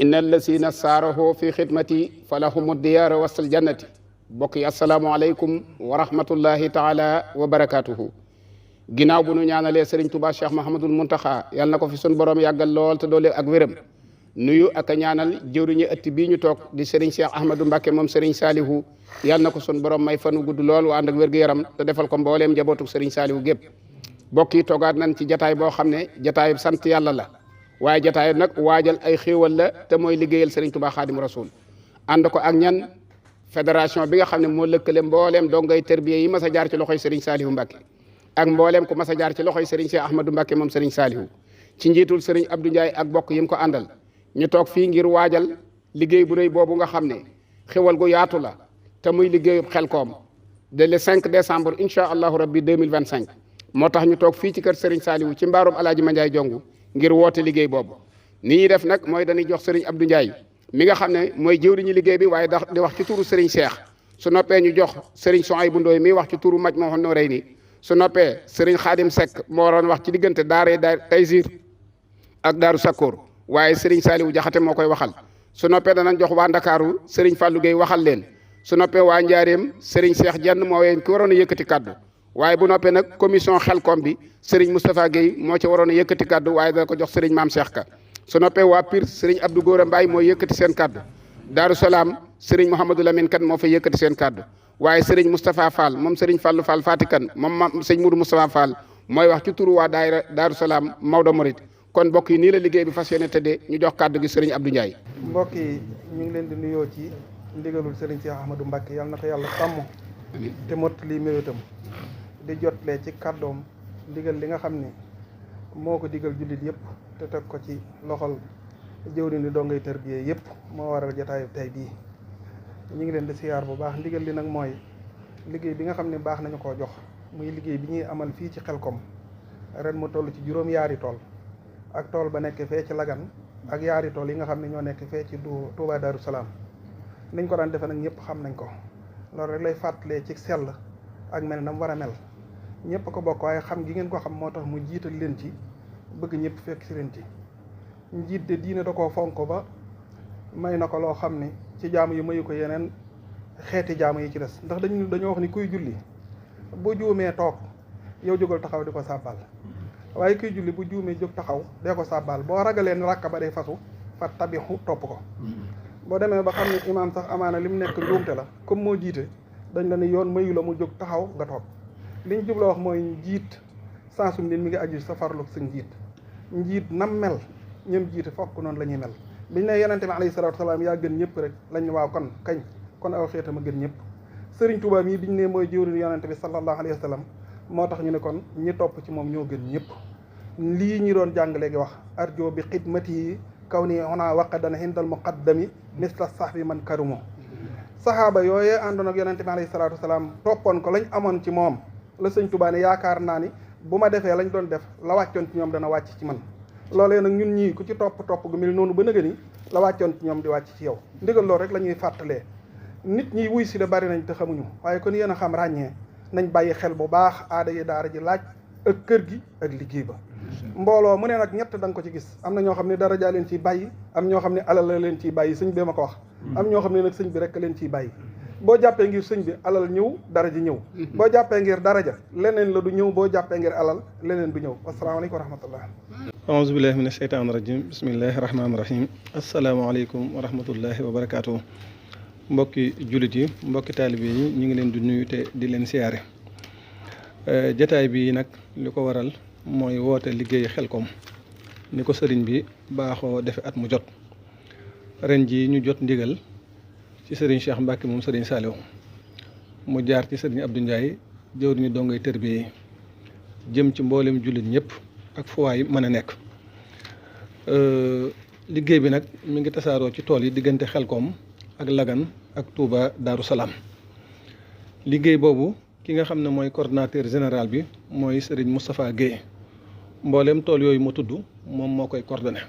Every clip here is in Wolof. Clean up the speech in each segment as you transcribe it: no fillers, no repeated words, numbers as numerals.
inna allasina saaraho fi xidmati falahumu diyaara wasal jannati bokk yi asalaamualeykum wa rahmatullahi taala wa barakatuhu ginnaaw bu nu ñaanalee sëriñ Tuubaa Cheikh Mahamadul Muntaxa yal na ko fi sun borom yàggal lool te doole ak wéram nuyu ak a ñaanal jëwriñu ëtt bii ñu toog di sëriñ Cheikh Ahmadou Mbacke moom sëriñ Saalihu yal na ko sun borom may fanu gudd lool wa ànd ak wér-gu-yaram te defal ko mbooleem njabootu sëriñ Saalihu gépp bokk yi toogaat nañ ci jataay boo xam ne jataay sant yàlla la waaye jataay nag waajal ay xéewal la te mooy liggéeyal sëriñ Tuubaa Xaadim Rasuul ànd ko ak ñan fédération bi nga xam ne moo lëkkale mbooleem dongay tërbiye yi mas a jaar ci loxoy sëriñ Saalihu Mbacke ak mbooleem ku mas a jaar ci loxoy sëriñ Cheikh Ahmadou Mbacke moom sëriñ Saalihu ci njiitul sëriñ Abdou Ndiaye ak bokk yi mu ko àndal ñu toog fii ngir waajal liggéey bu rëy boobu nga xam ne xéwal gu yaatu la te muy liggéeyub Xelkom de le 5 décembre incha allahu rabbi 2025 moo tax ñu toog fii ci kër Serigne Saliou ci mbaarum Alaaji Mandiaye Jongu ngir woote liggéey boobu ni ñuy def nag mooy dañuy jox Serigne Abdou Ndiaye mi nga xam ne mooy jëwriñu liggéey bi waaye di wax ci turu Serigne Cheikh su noppee ñu jox Serigne Souhaïbou Ndoye mi wax ci turu Majmahun Nurayni su noppee Serigne Khadim Seck moo waroon wax ci diggante daara Taysir ak Daaru Sakkoor waaye Serigne Saliou Jaxate moo koy waxal su noppee danañ jox waa Ndakaaru Serigne Fallou Gueye waxal leen su noppee waa Njaareem Serigne Cheikh Jenn moo ween ki waroon a yëkkati kaddu waaye bu noppee nag commission Xelkom bi Serigne Moustapha Gueye moo ci waroon a yëkkati kaddu waaye dana ko jox Serigne Maam Cheikh Ka su noppee waa Pire Serigne Abdou Gora Mbaye mooy yëkkati seen kaddu Daaru Salaam Serigne Mouhamadou Lamine Kan moo fa yëkkati seen kaddu waaye Serigne Moustapha Fall moom Serigne Fallou Fall Fatikan moom sëñ Moudou Moustapha Fall mooy wax ci turu waa daayira Daaru Salaam Maodo Mouride kon mbokk yi nii la liggéey bi fas yéene tëddee ñu jox kàddu gi Serigne Abdou Ndiaye. mbokk yi ñu ngi leen di nuyoo ci ndigalul Serigne Cheikh Ahmadou Mbacke yàlla na ko yàlla sàmm te mott lii méwétam di jotlee ci kàddoom ndigal li nga xam ne moo ko digal jullit yëpp te teg ko ci loxol jëwriñu dongay tërbiye yëpp moo waral jotaayu tey bii ñu ngi leen di siyaar bu baax ndigal li nag mooy liggéey bi nga xam ne baax nañu koo jox muy liggéey bi ñuy amal fii ci Xelkom ren mu toll ci juróom-yaari tool ak tool ba nekk fee ci Lagan ak yaari tool yi nga xam ne ñoo nekk fee ci Touba Darou Salaam niñ ko daan defe nag ñëpp xam nañ ko loolu rek lay fàttalee ci sell ak mel na mu war a mel ñëpp ko bokk waaye xam gi ngeen ko xam moo tax mu jiital leen ci bëgg ñëpp fekk si leen ci njiit de diine da koo fonk ba may na ko loo xam ne ci jaamu yi mayu ko yeneen xeeti jaamu yi ci des ndax dañoo wax ni kuy julli bu juumee toog yow jógal taxaw di ko sàbbal waaye kuy julli bu juumee jóg taxaw dee ko sàbbal boo ragalee ni rakka ba day fasu fa tabixu topp ko boo demee ba xam ne imaam sax amaana li mu nekk njuumte la comme moo jiite dañ la ne yoon mayu la mu jóg taxaw nga toog liñ jubla wax mooy njiit sansum nit mi ngi aju sa farlu sa njiit nam mel ñëm jiite fokk noonu la ñuy mel biñ ne yonente bi alayhi salaatu wasalaam yaa gën ñëpp rek lañ waaw kon aw xeetama gën ñëpp Sëriñ Tuubaa mii biñ ne mooy jëwriñ yonente bi sallallahu alayhi wa sallam moo tax ñu ne kon ñi topp ci moom ñoo gën ñëpp lii ñi doon jàng léegi wax arjo bi xidmati kaw nii ona waqadan hindal muqaddami misla sahbi man karumo sahaaba yooyee àndoon ak yonente bi alayhi salaatu wasalaam toppoon ko lañ amoon ci moom la Sëriñ Tuubaa ne yaakaar naa ni bu ma defee lañ doon def la wàccoon ci ñoom dana wàcc ci man loolee nag ñun ñii ku ci topp gu mel noonu ba nëga ni la wàccoon ci ñoom di wàcc ci yow ndigal loolu rek la ñuy fàttalee nit ñi wuy si la bari nañ te xamuñu waaye kon yéen a xam ràññee nañ bàyyi xel bu baax aada yi daara ji laaj ak kër gi ak liggéey ba. mbooloo mu ne nag ñett da nga ko ci gis am na ñoo xam ne daraja leen ciy bàyyi am ñoo xam ne alal la leen ciy bàyyi sëñ bi ma ko wax. am ñoo xam ne nag sëñ bi rek leen ciy bàyyi. boo jàppee ngir sëñ bi alal ñëw daraja ñëw. boo jàppee ngir daraja leneen la du ñëw boo jàppee ngir alal leneen du ñëw asalaamaaleykum wa rahmatullah. aouzu billahi mina sheytaani rajim bismillahi rahmaani rahim asalaamaaleykum wa rahmatullahi wa barakaatu. mbokki jullit yi mbokki taalibe yi ñu ngi leen di nuyu te di leen siyaare jataay bi nag li ko waral mooy woote liggéey Xelcom ni ko sëriñ bi baaxoo defe at mu jot ren ji ñu jot ndigal ci sëriñ Cheikh Mbacke moom sëriñ Saliou mu jaar ci sëriñ Abdou Ndiaye jëwriñu dongay tërbiye yi jëm ci mboolem jullit ñëpp ak fu waay mën a nekk liggéey bi nag mi ngi tasaaroo ci tool yi diggante Xelcom ak Lagan ak Touba Darou Salaam liggéey boobu ki nga xam ne mooy coordonnateur général bi mooy Serigne Moustapha Guèye mboolem tool yooyu mu tudd moom moo koy coordonné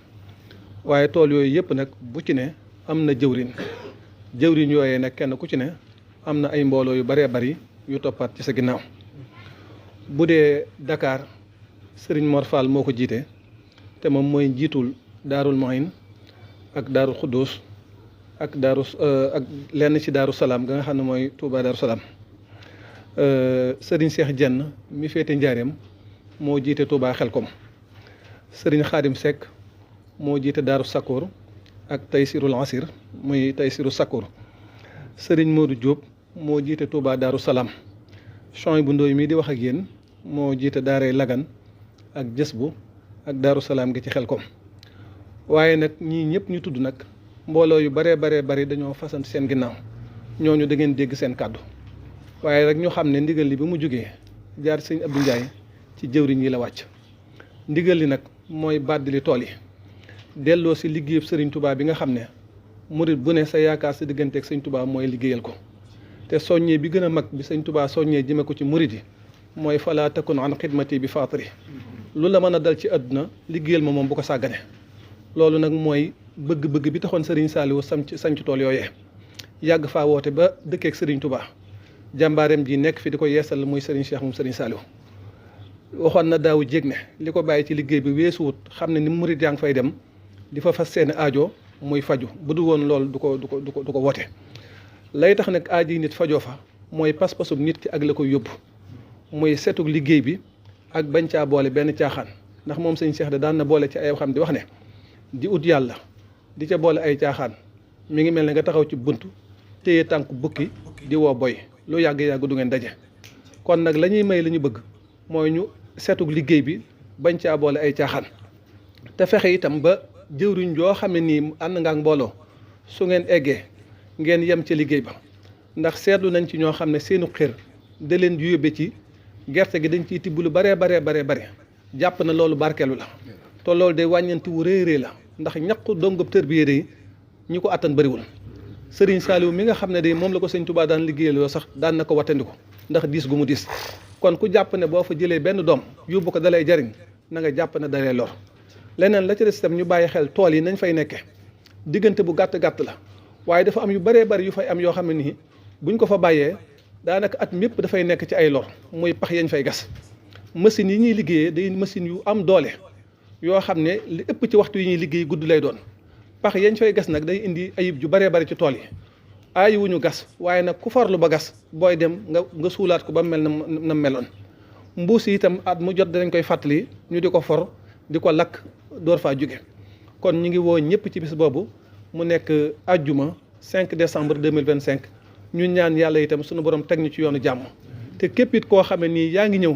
waaye tool yooyu yëpp nag bu ci ne am na jëwriñ yooyee nag kenn ku ci ne am na ay mbooloo yu bëree bëri yu toppaat ci sa ginnaaw bu dee Dakar Serigne Mor Fall moo ko jiite te moom mooy njiitul Daarul Mohin ak Daarul Xuddus ak ak lenn ci Daaru Salaam ga nga xam ne mooy Touba Daaru Salaam Serigne Cheikh Jenn mi féete Njaareem moo jiite Touba Xelcom Serigne Khadim Seck moo jiite Daaru Sakoor ak Taysirul Asir muy Taysiru Sakoor Serigne Modou Diop moo jiite Touba Daaru Salaam Chouaï bu Ndoy mii di wax ak yéen moo jiite Daaray Lagan ak Jësbu ak Daaru Salaam gi ci Xelcom waaye nag ñii ñëpp ñu tudd nag mbooloo yu baree bari dañoo fasant seen ginnaaw ñooñu da ngeen dégg seen kàddu waaye rek ñu xam ne ndigal li bi mu jógee jaar sëñ Abdou Ndiaye ci jëwriñ yi la wàcc ndigal li nag mooy bàddili tool yi delloo si liggéeyub sëriñ Touba bi nga xam ne murit bu ne sa yaakaar sa digganteeg sëñ Touba mooy liggéeyal ko te soññee bi gën a mag bi sëñ Touba soññee jëme ko ci murit yi mooy falaa takun an xidmati bi faatiri lu la mën a dal ci àdduna liggéeyal ma moom bu ko sàggane loolu nag mooy bëgg-bëgg bi taxoon Serigne Saliou sanc tool yooyee yàgg faa woote ba dëkkeek Serigne Touba jàmbaareem ji nekk fi di ko yeesal muy Serigne Cheikh moom Serigne Saliou waxoon na daaw jéeg ne li ko bàyyi ci liggéey bi weesuwut xam ne ni murit yaa ngi fay dem di fa fas seen aajo muy faju bu du woon loolu du ko woote lay tax nag aaji nit fajoo fa mooy pas-pasub nit ki ak la koy yóbbu muy setug liggéey bi ak bañ caa boole benn caaxaan ndax moom sëñ Cheikh da daan na boole ci ay xam di wax ne di ut yàlla di ca boole ay caaxaan mi ngi mel ne nga taxaw ci bunt téye tànk bukki di woo boy lu yàgg-yàgg du ngeen daje kon nag la ñuy may la ñu bëgg mooy ñu setug liggéey bi bañ caa boole ay caaxaan te fexe itam ba jëwriñ joo xam ne nii ànd nga ak mbooloo su ngeen eggee ngeen yem ca liggéey ba ndax seetlu nañ ci ñoo xam ne seenu xër da leen di yóbbe ci gerte gi dañ ciy tibb lu bare jàpp na loolu barkeelu la te loolu day wàññanti wu réerée la ndax ñaqu dongab tërbiye day ñi ko attan bëriwul Serigne Saliou mi nga xam ne day moom la ko sëñ Touba daan liggéeyaloo sax daan na ko wattandiku ndax diis gu mu diis kon ku jàpp ne boo fa jëlee benn doom yóbbu ko dalay jariñ na nga jàpp ne dalay lor leneen la ci des itam ñu bàyyi xel tool yi nañ fay nekke diggante bu gàtt la waaye dafa am yu bëree bëri yu fay am yoo xam ne nii buñ ko fa bàyyee daanaka at mépp dafay nekk ci ay lor muy pax yañ fay gas machines yi ñuy liggéeyee day machines yu am doole yoo xam ne li ëpp ci waxtu yi ñuy liggéey gudd lay doon pax yañ fay gas nag day indi ayib ju bëree bëri ci tool yi aayi wuñu gas waaye nag ku farlu ba gas booy dem nga suulaat ko ba mel na meloon mbuus yi itam at mu jot danañ koy fàttali ñu di ko for di ko lakk door faa jóge kon ñu ngi woo ñëpp ci bis boobu mu nekk ajjuma 5 décembre 2025 ñu ñaan yàlla itam suñu borom teg ñu ci yoonu jàmm te képp it koo xam ne nii yaa ngi ñëw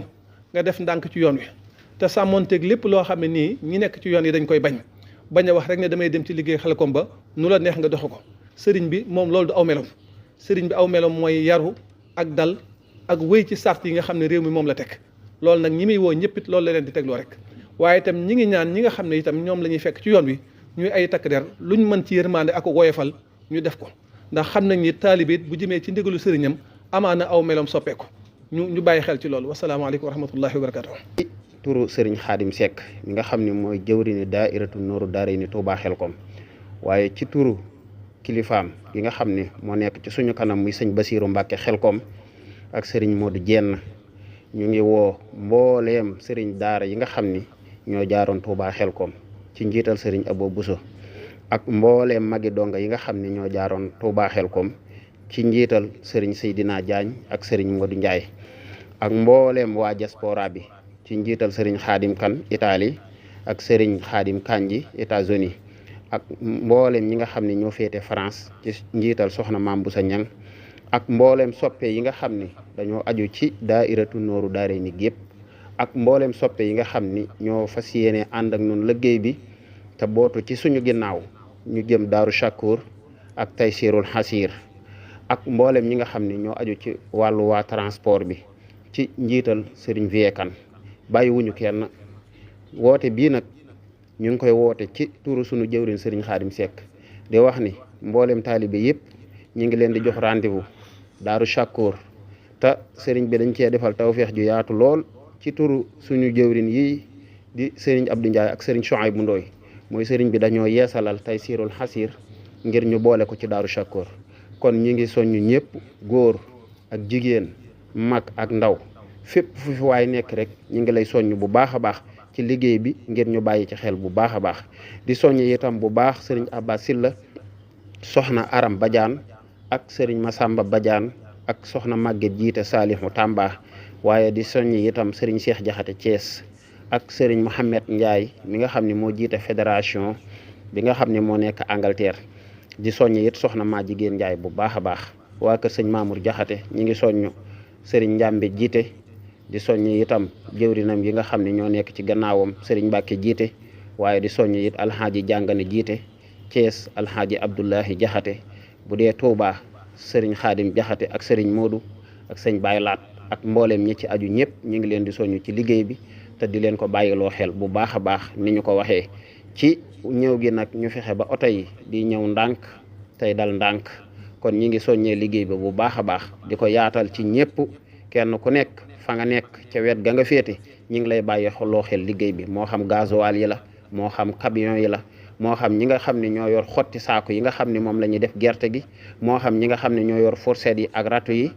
nga def ndànk ci yoon wi te sàmmonteeg lépp loo xam ne nii ñi nekk ci yoon yi dañ koy bañ a wax rek ne damay dem ci liggéey Xelcom ba nu la neex nga doxe ko sëriñ bi moom loolu du aw melom sëriñ bi aw melom mooy yaru ak dal ak wéy ci sart yi nga xam ne réew mi moom la teg loolu nag ñi muy woo ñëpp it loolu la leen di tegloo rek waaye itam ñi ngi ñaan ñi nga xam ne itam ñoom la ñuy fekk ci yoon wi ñuy ay takk der luñ mën ci yërmande ak woyofal ñu def ko ndax xam nañ ni taalibe it bu jëmee ci ndigalu sëriñam amaana aw melom soppeeku ñu bàyyi xel ci loolu wasalaamaaleykum wa rahmatullahi wa barakatuh turu sëriñ Xaadim Seck mi nga xam ne mooy jëwriñu daairatu Nooru Daarayni Touba Xelcom waaye ci turu kilifaam gi nga xam ne moo nekk ci suñu kanam muy sëñ Basiiru Mbàkke Xelkom ak sëriñ Modou Jenn ñu ngi woo mbooleem sëriñ daara yi nga xam ni ñoo jaaroon Touba Xelkom ci njiital sëriñ Abo Bousso ak mbooleem magi donga yi nga xam ne ñoo jaaroon Touba Xelkom ci njiital sëriñ Seydina Diagne ak sëriñ Modou Ndiaye ak mbooleem waa diaspora bi ci njiital sëriñ Xaadim Kan Italie ak sëriñ Xaadim Kanji États-Unis ak mbooleem ñi nga xam ne ñoo féete France ci njiital soxna Maam Boussa Ñang ak mbooleem soppe yi nga xam ni dañoo aju ci daairatu Nooru Daarayni yëpp ak mbooleem soppe yi nga xam ni ñoo fas yéene ànd ak noonu liggéey bi te bootu ci suñu ginnaaw ñu jëm Daaru Shakur ak Taysirul Xasiir ak mbooleem ñi nga xam ni ñoo aju ci wàllu waa transport bi ci njiital sëriñ Viekan bàyyiwuñu kenn woote bii nag ñu ngi koy woote ci turu sunu jëwriñ sëriñ Xaadim Seck di wax ni mbooleem taalibe yëpp ñu ngi leen di jox rendez-vous Daaru Shakur te sëriñ bi dañ cee defal tawfeex ju yaatu lool ci turu suñu jëwriñ yi di sëriñ Abdou Ndiaye ak sëriñ Chouaïbou Ndoye mooy sëriñ bi dañoo yeesalal Taysirul Xasiir ngir ñu boole ko ci Daaru Shakur kon ñi ngi soññu ñëpp góor ak jigéen mag ak ndaw fépp fu fi waay nekk rek ñi ngi lay soññ bu baax a baax ci liggéey bi ngir ñu bàyyi ci xel bu baax a baax di soññ itam bu baax sëriñ Abbas Silla soxna Aram Badiane ak sëriñ Masamba Badiane ak soxna Maguette jiite Saalihu Tamba waaye di soññ itam sëriñ Cheikh Jaxate Thiès ak sëriñ Mohamed Ndiaye mi nga xam ne moo jiite fédération bi nga xam ne moo nekk Angleterre di soññ it soxna maa jigéen Ndiaye bu baax a baax waa kër sëñ Mamour Jaxate ñi ngi soññ sëriñ Njàmbe jiite di soññ itam jëwrinam yi nga xam ne ñoo nekk ci gannaawam sëriñ Mbàkke jiite waaye di soññ it alxaaji Jàngane jiite Thiès alxaaji Abdullahi Jaxate bu dee Touba sëriñ Xaadim Jaxate ak sëriñ Modou ak sëñ Baay Laat ak mbooleem ñi ci aju ñëpp ñu ngi leen di soññ ci liggéey bi te di leen ko bàyyiloo xel bu baax a baax ni ñu ko waxee ci ñëw gi nag ñu fexe ba oto yi di ñëw ndànk tey dal ndànk kon ñi ngi soññee liggéey bi bu baax a baax di ko yaatal ci ñëpp kenn ku nekk fa nga nekk ca wet ga nga féete ñi ngi lay bàyyi loo xel liggéey bi moo xam gasoil yi la moo xam camion yi la moo xam ñi nga xam ne ñoo yor xotti saako yi nga xam ne moom la ñuy def gerte gi moo xam ñi nga xam ne ñoo yor fourchette yi ak râteau yi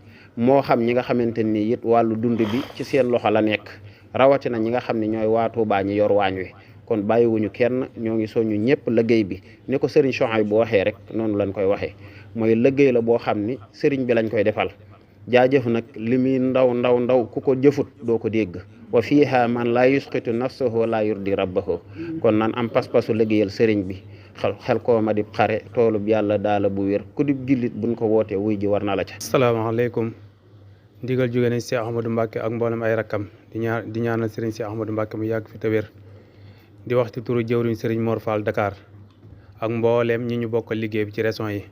moo xam ñi nga xamante ni it wàllu dund bi ci seen loxo la nekk rawatina ñi nga xam ne ñooy waa Tuubaa ñi yor waañ wi kon bàyyiwuñu kenn ñoo ngi soññu ñëpp liggéey bi ni ko sëriñ Chouaïbou bu waxee rek noonu lañ koy waxee mooy liggéey la boo xam ni sëriñ bi lañ koy defal jaajëf nag li muy ndaw ku ko jëfut doo ko dégg wa fiiha man laa yusqitu nafsahu laa yurdi rabbahu kon nan am pas-pasu liggéeyal sëriñ bi xel koo ma di xare toolub yàlla daala bu wér ku di jullit buñ ko wootee wuy ji war na la ca. asalaamaaleykum ndigal jóge nañ Cheikh Ahmadou Mbacke ak mboolem ay rakkam di ñaanal sëriñ Cheikh Ahmadou Mbacke mu yàgg fi te wér di wax ci turu jëwriñ sëriñ Mor Fall Dakar ak mbooleem ñi ñu bokk liggéey bi ci région yi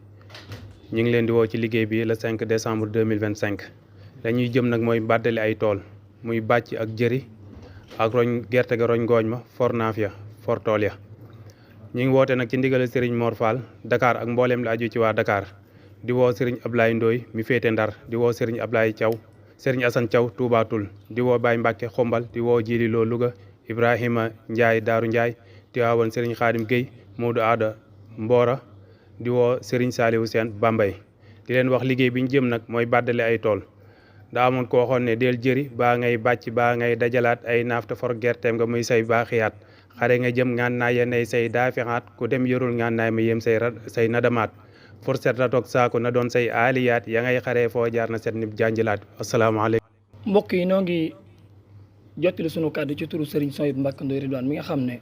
ñu ngi leen di woo ci liggéey bi le 5 décembre 2025 dañuy jëm nag mooy bàddali ay tool muy bàcc ak jëri ak roñ gerte ga roñ ngooñ ma for naaf ya for tool ya ñu ngi woote nag ci ndigal sëriñ Mor Fall Dakar ak mbooleem la aju ci waa Dakar di woo sëriñ Ablaye Ndoy mi féete Ndar di woo sëriñ Ablaye Thiaw sëriñ Assane Thiaw Touba Toul di woo Baye Mbacke Xombal di woo Jili Lo Louga Ibrahima Ndiaye Daaru Ndiaye Tiwaawan sëriñ Xaadim Guèye Modou Aada Mbora di woo sëriñ Saliou Sène Bambay di leen wax liggéey bi ñu jëm nag mooy bàddale ay tool daa amoon koo waxoon ne del jëri baa ngay bàcc baa ngay dajalaat ay naafta for gerteem nga muy say baaxiyaat xare nga jëm ngànnaay ya nay say daafixaat ku dem yorul ngànnaay ma yem say nadamaat forset la toog saako na doon say aaliyaat ya ngay xaree foo jaar na set nib janjalaat asalaamaaleykum mbokk yi noo ngi jottali sunu kàddu ci turu Serigne Souhaïbou Mbacké Ndoye Ridwane mi nga xam ne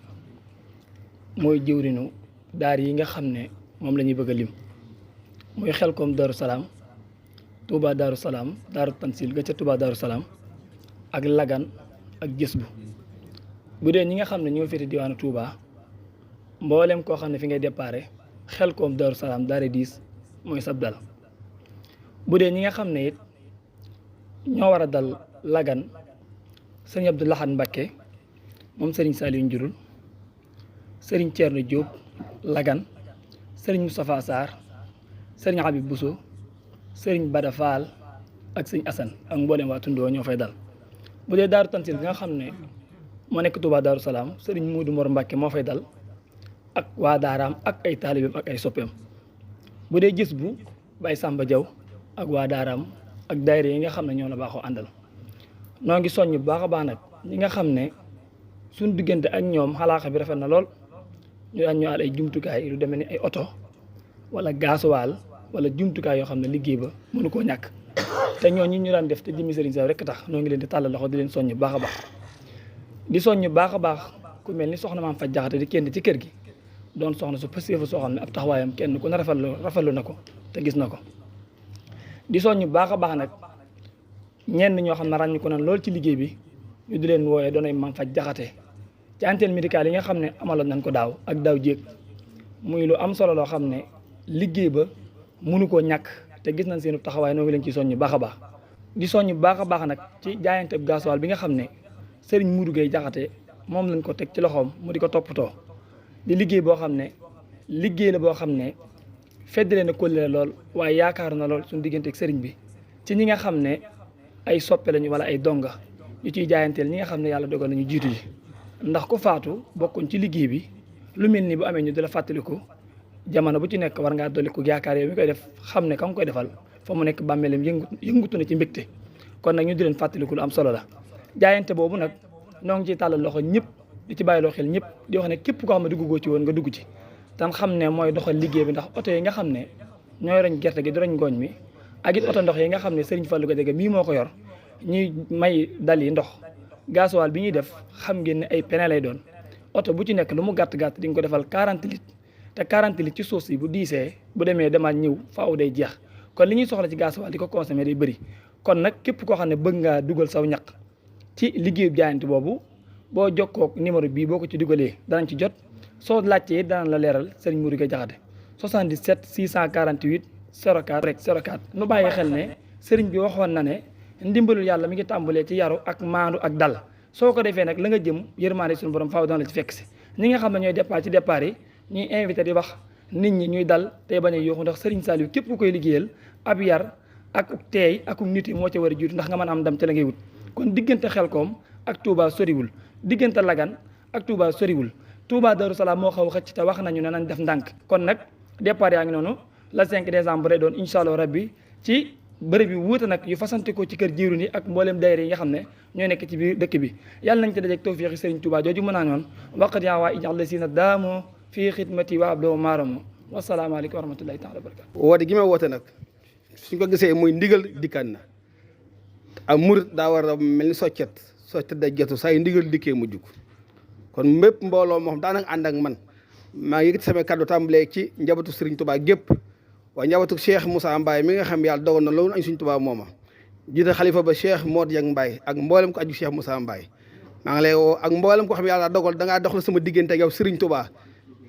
mooy jëwrinu daar yi nga xam ne moom la ñuy bëgg a lim muy Xelkom Darou Salaam Touba Darou Salaam Darou Tansil ga ca Touba Darou Salaam ak Lagan ak Jësbu bu dee ñi nga xam ne ñoo féete diwaanu Touba mboolem koo xam ne fi ngay déparé Xelkom Darou Salaam Daare 10 mooy sab dal bu dee ñi nga xam ne it ñoo war a dal Lagan sëriñ Abdou Lahad Mbacké moom sëriñ Saliou Njurul sëriñ Thierno Diop Lagan sëriñ Moustapha Sarr sëriñ Habib Bousso sëriñ Bada Fall ak sëriñ Assane ak mboolem waa Tundoo ñoo fay dal bu dee Daaru Tansil bi nga xam ne moo nekk Touba Darou Salaam sëriñ Moudou Mor Mbacké moo fay dal ak waa daaraam ak ay taalibeem ak ay soppeem bu dee gis bu Baye Samba Diaw ak waa daaraam ak daayira yi nga xam ne ñoo la baaxoo àndal noo ngi soññ bu baax a baax nag ñi nga xam ne suñ diggante ak ñoom xalaaxa bi rafet na lool ñu daan ñëwaat ay jumtukaay lu demee ni ay oto wala gaasuwaal wala jumtukaay yoo xam ne liggéey ba mënu koo ñàkk te ñooñu ñu daan def te jëmmi Serigne Saliou rek tax noo ngi leen di tàllal loxo di leen soññ bu baax a baax di soññ baax a baax ku mel ni soxna maam faj jaxate di kenn ci kër gi doon soxna su pasteefu soo xam ne ab taxawaayam kenn ku ne rafetlu na ko te gis na ko di soññ bu baax a baax nag ñenn ñoo xam ne ràññu ko nan lool ci liggéey bi ñu di leen wooyee doonay maam faj jaxate ci antenne médicale yi nga xam ne amaloon nañ ko daaw ak daaw jéeg muy lu am solo loo xam ne liggéey ba mënu koo ñàkk te gis nañ seen taxawaay noo ngi leen ci soññ bu baax a baax di soññ bu baax a baax nag ci jaayante gasoil bi nga xam ne Serigne Modou Gueye jaxate moom lañ ko teg ci loxoom mu di ko toppatoo di liggéey boo xam ne liggéey la boo xam ne feddale na kóllëre lool waaye yaakaar na lool suñu diggante ak Serigne bi ci ñi nga xam ne ay soppe lañu wala ay donga ñu ciy jaayanteel ñi nga xam ne yàlla dogal nañu jiitu ji ndax ku faatu bokkoon ci liggéey bi lu mel ni bu amee ñu di la fàttaliku jamono bu ci nekk war ngaa dolli ko yaakaar yow mi koy def xam ne ka nga koy defal fa mu nekk bàmmeelam yëngutu na ci mbégte kon nag ñu di leen fàttaliku lu am solo la jaayante boobu nag noo ngi ciy tàllal loxo ñëpp di ci bàyyiloo xel ñëpp di wax ne képp koo xam ne duggugoo ci woon nga dugg ci tan xam ne mooy doxal liggéey bi ndax oto yi nga xam ne ñooy roñ gerte gi di roñ ngooñ mi ak it oto ndox yi nga xam ne Serigne Fallou Gadiaga mii moo ko yor ñuy may dal yi ndox gasoil bi ñuy def xam ngeen ne ay pene lay doon oto bu ci nekk lu mu gàtt-gàtt di nga ko defal 40 litres te 40 litres ci suuf si bu diisee bu demee demaat ñëw faaw day jeex kon li ñuy soxla ci gasoil di ko consommer day bëri kon nag képp koo xam ne bëgg ngaa dugal saw ñaq ci liggéeyu jaayante boobu boo jokkoo ak numéro bii boo ko ci dugalee danañ ci jot soo laajtee danañ la leeral Serigne Modou Gueye jaxate 77 648 04 04 nu bàyyi xel ne Serigne bi waxoon na ne ndimbalul yàlla mi ngi tàmbalee ci yaru ak maandu ak dal soo ko defee nag la nga jëm yërmaande suñu borom faaw dana la ci fekk si ñi nga xam ne ñooy départ ci départ yi ñuy invité di wax nit ñi ñuy dal tey bañ a yooxu ndax Serigne Saliou képp ku koy liggéeyal ab yar ak teey ak nit yi moo ca war a jiitu ndax nga mën a am ndam ca la ngay wut kon diggante Xelkom ak Touba soriwul diggante Lagan ak Touba soriwul Touba Darou Salaam moo xaw xëcc te wax nañu ne nañ def ndànk kon nag départ yaa ngi noonu la 5 décembre lay doon incha allah rabbi ci bërëb yi wuute nag yu fasante ko ci kër jiiru ni ak mboolem daayira yi nga xam ne ñoo nekk ci biir dëkk bi yàlla nañ ci dajeek tawfiixi Serigne Touba jooju mën naa ñoon waqat yaa waa ijal la si na daamoo fii xidmati wa abdoo maaramo wasalaamaaleykum wa rahmatullahi taala wa barakatu woote gi ma woote nag suñ ko gisee muy ndigal dikkaan na ak murit daa war a mel ni soccet day jotu saa yu ndigal dikkee mu jug kon mépp mbooloo moo xam daanaka ànd ak man maa ngi yëkkati sama kàddu tàmbalee ci njabootu Serigne Touba gépp waaye njabootu Cheikh Moussa Mbaye mi nga xam yàlla dogal na loolu añ Serigne Touba mooma jiite xalifa ba Cheikh Modou Dieng Mbaye ak mboolem ko aju Cheikh Moussa Mbaye maa ngi lay woo ak mboolem ko xam yàlla dogal dangaa dox la sama diggante ak yow Serigne Touba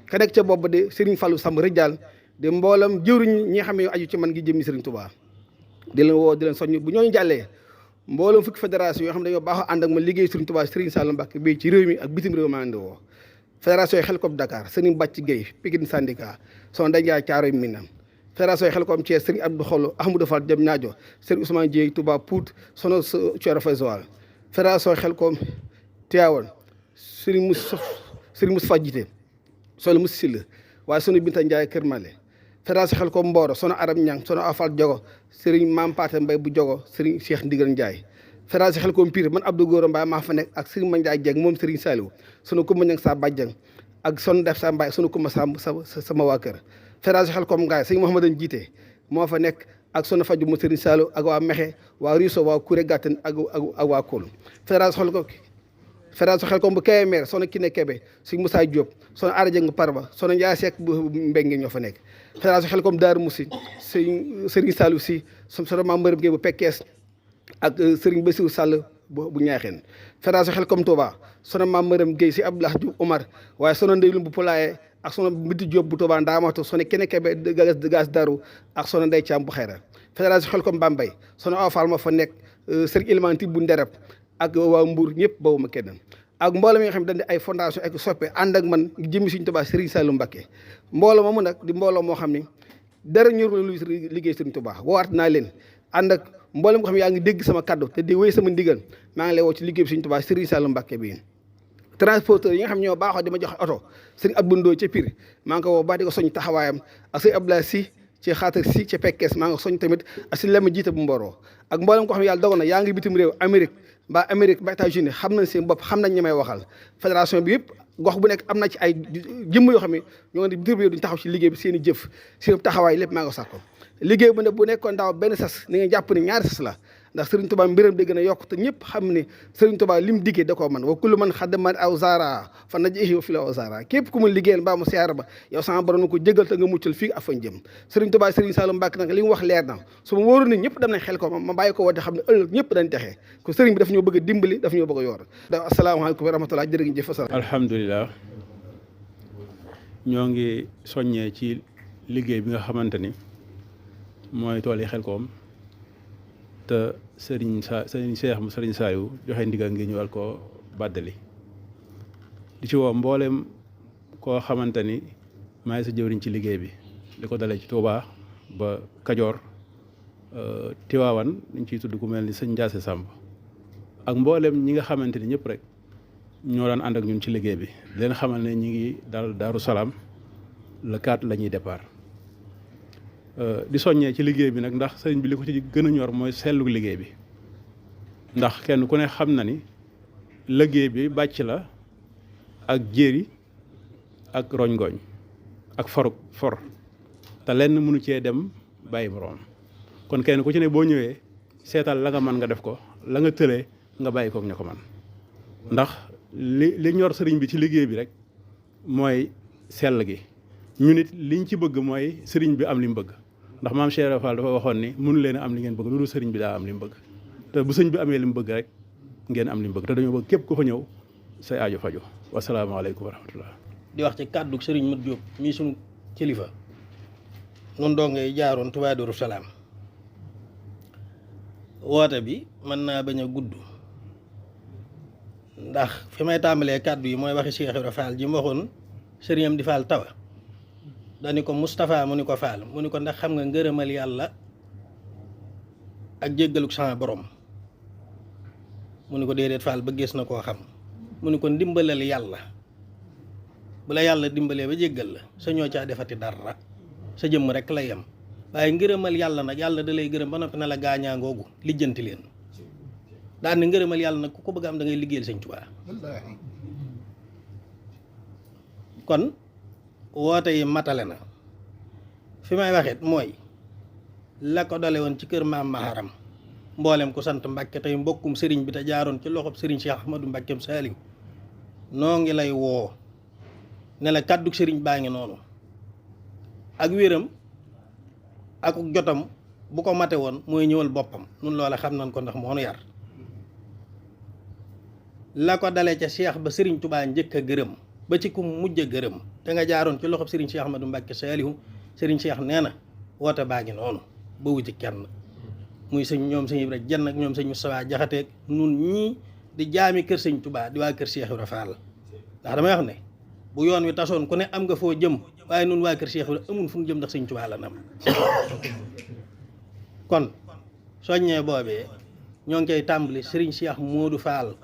ka nekk ca bopp di Serigne Fallou Samb Rijal di mboolem jëwriñ ñi nga xam ne aju ci man gi jëmmi Serigne Touba di leen woo di leen soññ bu ñooñu jàllee mboolem fukki fédération yoo xam ne dañoo baaxoo ànd ak ma liggéey Serigne Touba Serigne Saliou Mbacké bii ci réew mi ak bitim réew maa ngi woo fédération yi Xelkom Dakar Serigne Bàcc Gueye Pikine syndicat son dajaay Caaroy Minam fédération yi Xelkom Thiès Serigne Abdou Xolo Ahmadou Fall Diam Ñaajo Serigne Ousmane Dieye Touba Pout sono Thioro Faye Joal fédération yi Xelkom Tivaouane Serigne Moustapha Jité sono Moussa Sylla waaye sono Binta Ndiaye Kër Malé fédération Xelkom Mboro sono Aram Ñang sono Afal Jogo Serigne Mam Paté Mbay bu Jogo Serigne Cheikh Ndigal Ndiaye fédération Xelkom Pire man Abdou Gora Mbaye maa fa nekk ak Serigne Mandiaye Dieng moom Serigne Saliou sono Kumba Ñang sa bàjjang ak son def sa Mbaye sono Kumba sama waa kër fédération Xelkom Ngaay Serigne Mouhamadan Jiite moo fa nekk ak sono faju mu Serigne Saliou ak waa Mexe waa Riso waa Kuré Gàttan ak waa Koul fédération Xelkom bu Kébémer sono Kiné Kébé Serigne Moussa Diop sono Ara Dieng Parba sono Ndiaye Seck bu Mbengue ñoo fa nekk fédération Xelkom Daaru Moussi Serigne Saliou si sono Mame Mbërëm Gueye bu Pekkees ak Serigne Bassirou Sall bu Ñaaxeen fédération Xelkom Touba sono Mame Mbërëm Gueye si Abdoulaye Diouf Omar waaye sono Ndeylum bu Pulaye ak sono Mbiti Diop bu Touba Ndaamatou sono Kiné Kébé gas Daru ak sono Ndey Caam bu Xayra fédération Xelkom Bambey sono Awa Fall ma fa nekk Serigne Ilmanti bu Ndereb ak waa Mbour ñëpp boobu ma kenn ak mbooloo mi nga xam ne dañ di ay fondation ak soppe ànd ak man jëmmi Serigne Touba Serigne Saliou Mbacké mbooloo moomu nag di mbooloo moo xam ne dara ñëru lu liggéey Serigne Touba woowaat naa leen ànd ak mboolem ko xam ne yaa ngi dégg sama kaddu te di wéy sama ndigal maa ngi lay woo ci liggéey bi Serigne Touba Serigne Saliou Mbacké bii transporteur yi nga xam ne ñoo baaxoo di ma joxe oto Serigne Abdou Ndoye ca Pire maa ngi ko woo ba di ko soñ taxawaayam ak Serigne Abdoulaye Sy ci xaatar si ci pekkees maa nga soñ tamit asi lema jiite bu mbooroo ak mboolem ko xam ne yàlla dogal na yaa ngi bitim réew Amérique ba États-Unis xam nañ seen bopp xam nañ ñi may waxal fédération bi yëpp gox bu nekk am na ci ay jëmm yoo xam ne ñoo ngi bitim réew duñ taxaw ci liggéey bi seen i jëf seen taxawaay lépp maa nga sàkko liggéey bu ne bu nekkoon daaw benn sas ni nga jàpp ne ñaari sas la ndax Serigne Touba mbiram di gën a yokk te ñëpp xam ne Serigne Touba lim diggee da koo man wa kullu man xaddaman aw zara fa naj'ihi wa fila aw zara képp ku mu liggéeyal mbaa mu siyaara ba yow sama borom na ko jégal te nga muccal fii ak fañ jëm Serigne Touba Serigne Saliou Mbacké nag li mu wax leer na su ma wóoroon ne ñëpp dem nañ xel ko ma bàyyi ko woote xam ne ëllëg ñëpp dañ texee ko Serigne bi daf ñoo bëgg a dimbali daf ñoo bëgg a yor da asalaamaaleykum wa rahmatullah jërë ngeen jëf alhamdulilah ñoo ngi soññee ci liggéey bi nga xamante ni mooy tool yi Xelkom te sëriñ Cheikh mu sëriñ Saliou joxe ndigal ngi ñu war koo bàddali di ci woo mboolem koo xamante ni maay sa jëwriñ ci liggéey bi di ko dalee ci Touba ba Kajoor Tiwaawan dañ ciy tudd ku mel ni sëñ Ndiasse Samb ak mboolem ñi nga xamante ni ñëpp rek ñoo daan ànd ak ñun ci liggéey bi leen xamal ne ñi ngi dal Daaru Salaam le 4 la ñuy départ di soññee ci liggéey bi nag ndax sëriñ bi li ko ci gën a ñor mooy sellu liggéey bi ndax kenn ku ne xam na ni liggéey bi bàcc la ak jéeri ak roñ-gooñ ak for te lenn mënu cee dem bàyyi moroom kon kenn ku ci ne boo ñëwee seetal la nga mën nga def ko la nga tëlee nga bàyyi kook ña ko man ndax li ñor sëriñ bi ci liggéey bi rek mooy sell gi ñu nit liñ ci bëgg mooy sëriñ bi am li mu bëgg ndax maam Cheikh Ibra Fall dafa waxoon ni mënu leen a am li ngeen bëgg lu dul sëriñ bi daa am li mu bëgg te bu sëriñ bi amee li mu bëgg rek ngeen am li mu bëgg te dañoo bëgg képp ku fa ñëw say aajo faju wasalaamaaleykum wa rahmatullah di wax ci kàddu sëriñ Mat Diop mii suñu kilifa nun doo ngay jaaroon Touba Darou Salaam woote bi mën naa bañ a gudd ndax fi may tàmbalee kàddu yi mooy waxi Cheikh Ibra Fall ji mu waxoon sëriñam di Fall tawa dani ko Moustapha mu ni ko Fall mu ni ko ndax xam nga ngërëmal yàlla ak jéggaluk sama borom mu ni ko déedéet Fall ba gis na koo xam mu ni ko ndimbalal yàlla bu la yàlla dimbalee ba jéggal la sa ñoo caa defati dara sa jëmm rek la yem waaye ngërëmal yàlla nag yàlla da lay gërëm ba noppi na la gaañaa ngoogu lijjanti leen daan ni ngërëmal yàlla nag ku ko bëgg am da ngay liggéeyal Sëñ Tuubaa kon woote yi matale na fi may waxeet mooy la ko dale woon ci kër maam Maharam mboolem ku sant Mbàkke tey mbokkum sëriñ bi te jaaroon ci loxob sëriñ Cheikh Ahmadou Mbàkkeem Saaliw noo ngi lay woo ne la kàddug sëriñ baa ngi noonu ak wéram ak jotam bu ko mate woon mooy ñëwal boppam nun loola xam nañ ko ndax moo nu yar la ko dalee ca Cheikh ba sëriñ Tubaa njëkk a gërëm ba ci ku mujj a gërëm te nga jaaroon ci loxob sëriñ Cheikh Ahmadou Mbàkke Saaliw sëriñ Cheikh nee na woote baa ngi noonu ba wuti kenn muy sëñ ñoom sëñ Ibra Jenn ak ñoom sëñ Moustapha Jaxate nun ñii di jaami kër sëñ Tubaa di waa kër Cheikh Ibra Fall ndax damay wax ne bu yoon wi tasoon ku ne am nga foo jëm waaye nun waa kër Cheikh Ibra amul fu ñu jëm ndax sëñ Tubaa la nam kon soññee boobee ñoo ngi koy tàmbali sëriñ Cheikh Modou Fall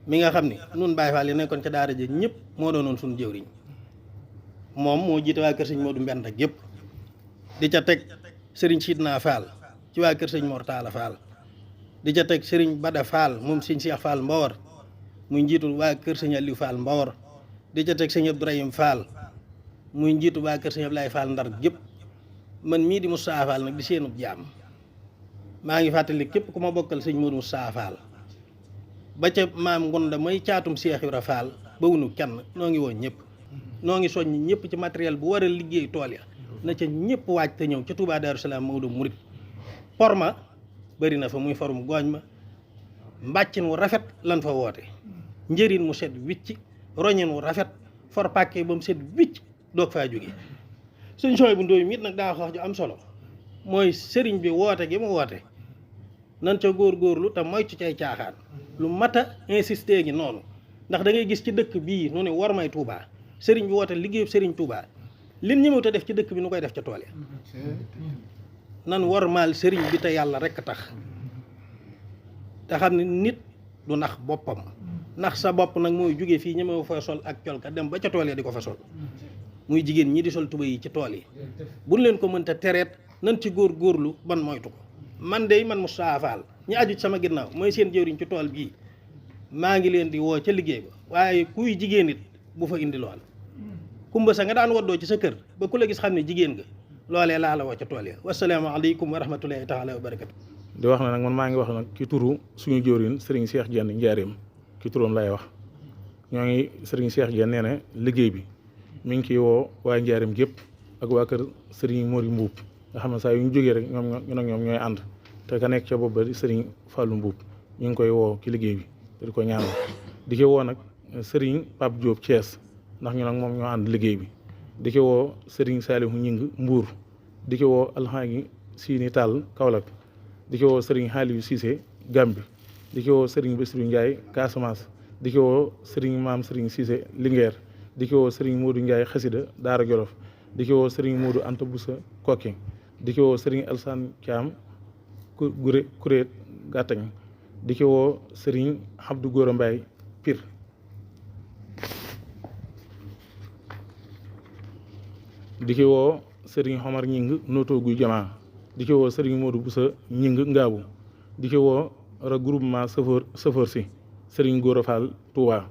mi nga xam ni nun Baye Fall yi nekkoon ca daara ji ñëpp moo doonoon suñu jëwriñ moom moo jiite waa kër sëñ Modou Mbend ak yëpp di ca teg sëriñ Sidna Fall ci waa kër sëñ Mortala Fall di ca teg sëriñ Bada Fall moom sëñ Cheikh Fall Mbawar muy njiitu waa kër sëñ Aliou Fall Mbawar di ca teg sëñ Abdourahim Fall muy njiitu waa kër sëñ Ablaye Fall Ndar gépp man mii di Moustapha Fall nag di seenub jaam maa ngi fàttali képp ku ma bokkal sëñ Modou Moustapha Fall ba ca maam Ngunda mooy caatum Cheikh Ibra Fall ba wunu kenn noo ngi woon ñëpp noo ngi soññ ñëpp ci matériel bu war a liggéey tool ya na ca ñëpp waaj te ñëw ca Touba Darou Salaam Maodo Murit forma bëri na fa muy forum gooñ ma mbàccin wu rafet lan fa woote njëriñ mu set wicc roñin wu rafet for pàkkee ba mu set wicc doog faa jóge suñ sooy bu ndóoy mit nag daa wax ju am solo mooy sëriñ bi woote gi mu woote nan ca góorgóorlu te moytu cay caaxaan lu mat a insister gi noonu ndax da ngay gis ci dëkk bii nu ne war may Touba sëriñ bi woote liggéeyub sëriñ Touba lin ñëmew te def ci dëkk bi nu koy def ca tool ya nan war maal sëriñ bi te yàlla rekk tax te xam ne nit du nax boppam nax sa bopp nag mooy jóge fii ñëmewu fa sol ak col ka dem ba ca tool ya di ko fa sol muy jigéen ñi di sol tuba yi ci tool yi buñ leen ko mënta tereet nan ci góorlu ban moytu ko. man de man Moustapha Fall ñi aju ci sama ginnaaw mooy seen jëwriñ ci tool bii maa ngi leen di woo ca liggéey ba waaye kuy jigéen it bu fa indi lool kumba sa nga daan waddoo ci sa kër ba ku la gis xam ne jigéen nga loolee laa la woo ca tool ya wasalaamaaleykum wa rahmatullahi taala wa barakatu. di wax na nag man maa ngi wax nag ci turu suñu jëwriñ Serigne Cheikh Diène Njaareem ci turam lay wax ñoo ngi Serigne Cheikh Diène nee na liggéey bi mi ngi ciy woo waa Njaareem gépp ak waa kër Serigne Mori Mbuub nga xam ne saa yu ñu jógee rek ñoom ñooy ànd te ka nekk ca bopp ba di Serigne Fallou Mbuub ñu ngi koy woo ci liggéey bi te di ko ñaanal di ko woo nag Serigne Pape Diop Thiès ndax ñu nag moom ñoo ànd liggéey bi di ko woo Serigne Saliou Ñing Mbuur di ko woo Alxaaji Sini Tall Kaolack di ko woo Serigne Xaaliyu Cissé Gambi di ko woo Serigne Bassirou Ndiaye Casamance di ko woo Serigne Maam Serigne Cissé Linguère di ko woo Serigne Modou Ndiaye Xasida Daara Jolof di ko woo Serigne Modou Anta Boussa Kokki di ko woo Serigne Alsane Thiam Kuréet Gàttañ di ko woo Serigne Abdou Gora Mbaye Pire di ko woo Serigne Xomar Ñing Noto Guy Jamaa di ko woo Serigne Modou Boussa Ñing Ngaabu di ko woo regroupement chauffeur si Serigne Gora Fall Touba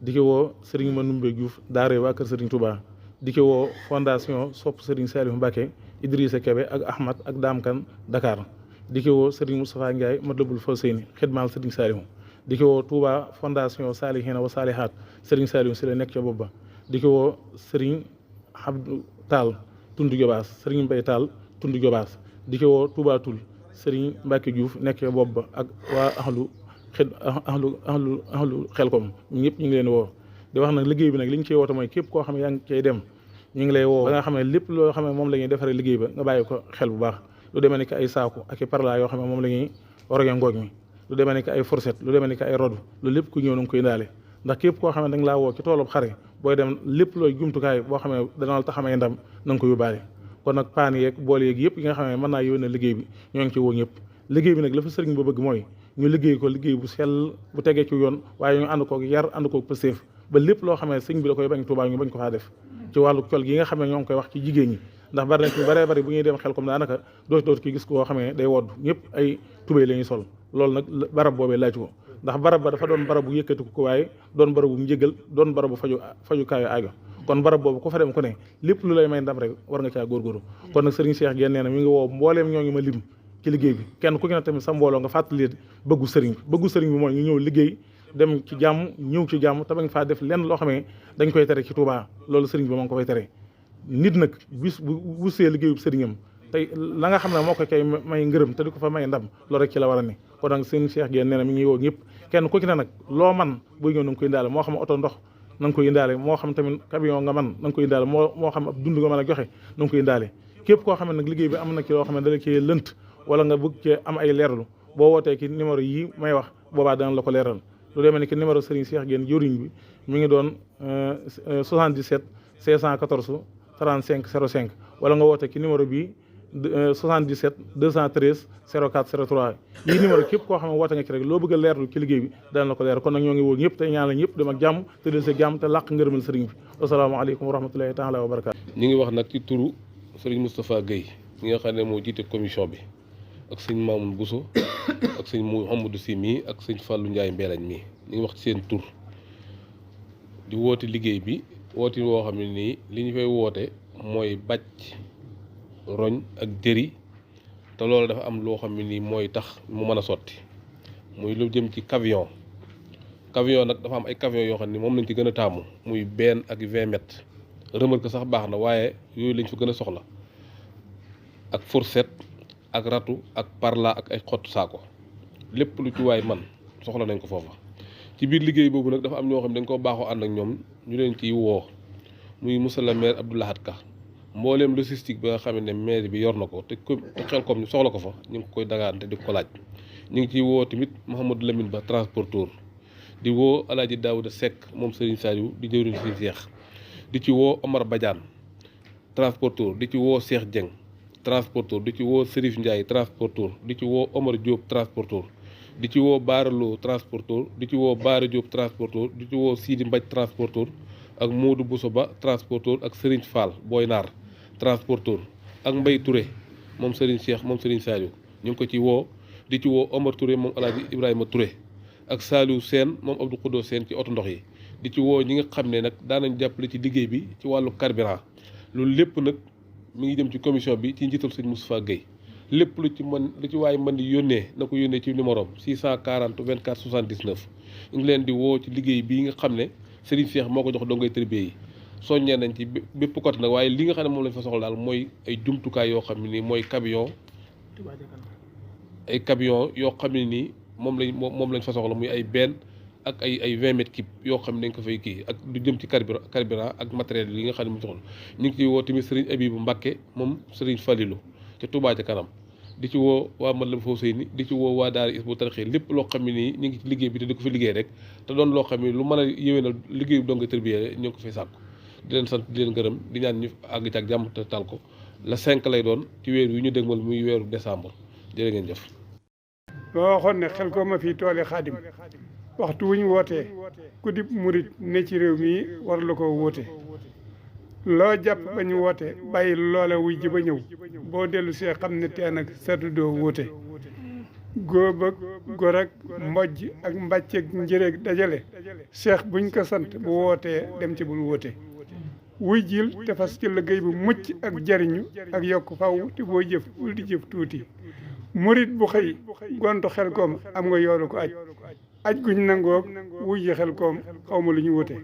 di ko woo Serigne Manoumbe Diouf Daare waa kër Serigne Touba di ko woo fondation Sopp Serigne Saliou Mbacké Idrissa Kébé ak Ahmad ak Dame Kane Dakar di ko woo Serigne Moustapha Ndiaye Matlabul Fawzeyni xidmaal Serigne Saliou di ko woo Touba fondation Salihina wa Salihat Serigne Saliou si la nekk ca bopp ba di ko woo Serigne Abdou Tall Tundu Jobaas Serigne Mbaye Tall Tundu Jobaas di ko woo Touba Toul Serigne Mbacke Diouf nekk ca bopp ba ak waa ahlu Xelkom ñëpp ñu ngi leen woo di wax nag liggéey bi nag li ñu ciy woote mooy képp koo xam ne yaa ngi cay dem ñu ngi lay woo ba nga xam ne lépp loo xam ne moom la ñuy defaree liggéey ba nga bàyyi ko xel bu baax lu demee ni ki ay saaku ak i parla yoo xam ne moom la ñuy roge ngoog mi lu demee ni ki ay fourchette lu demee ni ki ay rodu loolu lépp ku ñëw na nga koy indaale ndax képp koo xam ne da nga laa woo ci toolub xare booy dem lépp looy jumtukaay boo xam ne dana la tax amay ndam na nga ko yóbbaale kon nag paan yeeg bool yeeg yëpp yi nga xam ne mën naa yónnee liggéey bi ñoo ngi ci woo ñëpp liggéey bi nag la fa sëriñ ba bëgg mooy ñu liggéey ko liggéey bu sell bu tegee ci yoon waaye ñu ànd koog yar ànd koog pëseef ba lépp loo xam ne sëñ bi da koy bañ Tuubaa ñu bañ ko faa def ci wàllu col gi nga xam ne ñoo ngi koy wax ci jigéen ñi ndax bari na ci baree bari bu ñuy dem xel comme daanaka dootu ki gis koo xam ne day wodd ñëpp ay tubéy la ñuy sol loolu nag barab boobee laaj ko ndax barab ba dafa doon barab bu yëkkati ko waaye doon barab bu njëgal doon barab bu fajukaayu aajo kon barab boobu ku fa dem ku ne lépp lu lay may ndam rek war nga caa góorgóorlu kon nag sëriñ Cheikh Diène nee na mi ngi woo mbooleem ñooñu ma lim ci liggéey bi kenn ku ci ne tamit sa mbooloo nga fàttali bëggu sëriñ bi mooy ñu ñëw liggéey dem ci jàmm ñëw ci jàmm te bañ faa def lenn loo xam ne dañ koy tere ci Touba loolu sëriñ bi moo ngi ko fay tere nit nag bis bu wusee liggéeyu sëriñam tey la nga xam ne moo ko koy may ngërëm te di ko fa may ndam loolu rek ci la war a ne kon nag sëriñ Cheikh Diène nee na mi ngi woo ñëpp kenn ku ci ne nag loo man buy ñëw na nga koy indaale moo xam oto ndox na nga koy indaale moo xam tamit camion nga man na nga koy indaale moo xam ab dund nga mën a joxe na nga koy indaale képp koo xam ne nag liggéey bi am na ci loo xam ne dala cee lënt wala nga bëgg cee am ay leerlu boo wootee ki numéro yi may wax boobaa dana la ko leeral lu demee ni ki numéro Serigne Cheikh Diène jëriñ bi mi ngi doon 77 614 35 05 wala nga woote ki numéro bi 77 213 04 03 yii numéro képp koo xam ne woote nga ci rek loo bëgg a leerlu ci liggéey bi dana la ko leeral kon nag ñoo ngi woo ñëpp te ñaan la ñëpp dem ak jàmm te del sa jàmm te làq ngërëmal Serigne bi asalaamaaleykum wa rahmatulahi taala wa barakaatu. ñu ngi wax nag ci turu Serigne Moustapha Guèye mi nga xam ne moo jiite commission bi ak sëñ Mamoun Bousso ak sëñ Mouhamadou Sy mii ak sëñ Fallou Ndiaye Mbelañ mii ñu ngi wax ci seen tur di woote liggéey bi woote woo xam ne nii li ñu fay woote mooy bàcc roñ ak jëri te loolu dafa am loo xam ne nii mooy tax mu mën a sotti muy lu jëm ci camion nag dafa am ay camion yoo xam ne moom lañ ci gën a taamu muy benn ak 20 mètres remorque sax baax na waaye yooyu lañ fa gën a soxla ak fourchette ak ratu ak parla ak ay xottu saako lépp lu ci waay man soxla nañ ko foofa ci biir liggéey boobu nag dafa am ñoo xam ne dañ koo baaxoo ànd ak ñoom ñu leen ciy woo muy monsieur le maire Abdou Lahad Ka mbooleem logistique ba nga xam ne maire bi yor na ko te xel comme ni soxla ko fa ñu ngi koy dagaan te di ko laaj ñu ngi ciy woo tamit Mouhamadou Lamine Ba transporteur di woo Alaaji Daouda Seck moom Serigne Saliou di jëwriñ Serigne Cheikh di ci woo Omar Badiane transporteur di ci woo Cheikh Dieng transporteur di ci woo Serif Ndiaye transporteur di ci woo Omar Diop transporteur di ci woo Baara Lo transporteur di ci woo Baara Diop transporteur di ci woo Sidi Mbaj transporteur ak Modou Bousso Ba transporteur ak Serigne Fall Boy Naar transporteur ak Mbaye Touré moom Serigne Cheikh moom Serigne Saliou ñu ngi ko ci woo di ci woo Omar Touré moom Alaaji Ibrahima Touré ak Saliou Sène moom Abdou Khoudou Sène ci oto ndox yi di ci woo ñi nga xam ne nag daanañ jàppale ci liggéey bi ci wàllu carburant loolu lépp nag mi ngi jëm ci commission bi ci njiital sëñ Moustapha Guèye lépp lu ci waaye mën di yónnee na ko yónnee ci numéro 640 24 79 ñu ngi leen di woo ci liggéey bii nga xam ne Serigne Cheikh moo ko jox dongay tërbiye yi soññee nañ ci bépp côté nag waaye li nga xam ne moom lañ fa soxla daal mooy ay jumtukaay yoo xam ne nii mooy camion yoo xam ne nii moom lañ fa soxla muy ay benn ak ay 20 mètres cube yoo xam ne dañ ko fay kii ak du jëm ci carburant ak matériel yi nga xam ne mu soxla ñu ngi ciy woo tamit Serigne Abibou Mbacké moom Serigne Falilou te Touba ca kanam di ci woo waa Matlaboul Fawzayni di ci woo waa Daara Hizbut Tarqiyyah lépp loo xam ne nii ñu ngi ci liggéey bi te di ko fi liggéey rek te doon loo xam ne lu mën a yéwénal liggéey bi donga tërbiye ñu ngi ko fay sàkku di leen sant di leen gërëm di ñaan ñu àgg ci ak jàmm te tal ko la 5 lay doon ci weer yu ñu dégmal muy weeru décembre jërë ngeen jëf. boo waxoon ne xel ko ma fii toole Xaadim waxtu wu ñu wootee ku di murit ne ci réew mi war la ko woote loo jàpp ba ñu woote bàyyi loola wuy ji ba ñëw boo dellu see xam ne teen ak seetu doo woote góob ak gor ak mbojj ak mbàcceeg njëreeg dajale seex buñ ko sant bu wootee dem ci bul woote wuy jil te fas ci liggéey bu mucc ak jariñu ak yokk faw te boo jëf bul di jëf tuuti murit bu xëy gontu xel koom am nga yoolu ko aj guñ nangoog wuy ji xel koom xaw ma lu ñu woote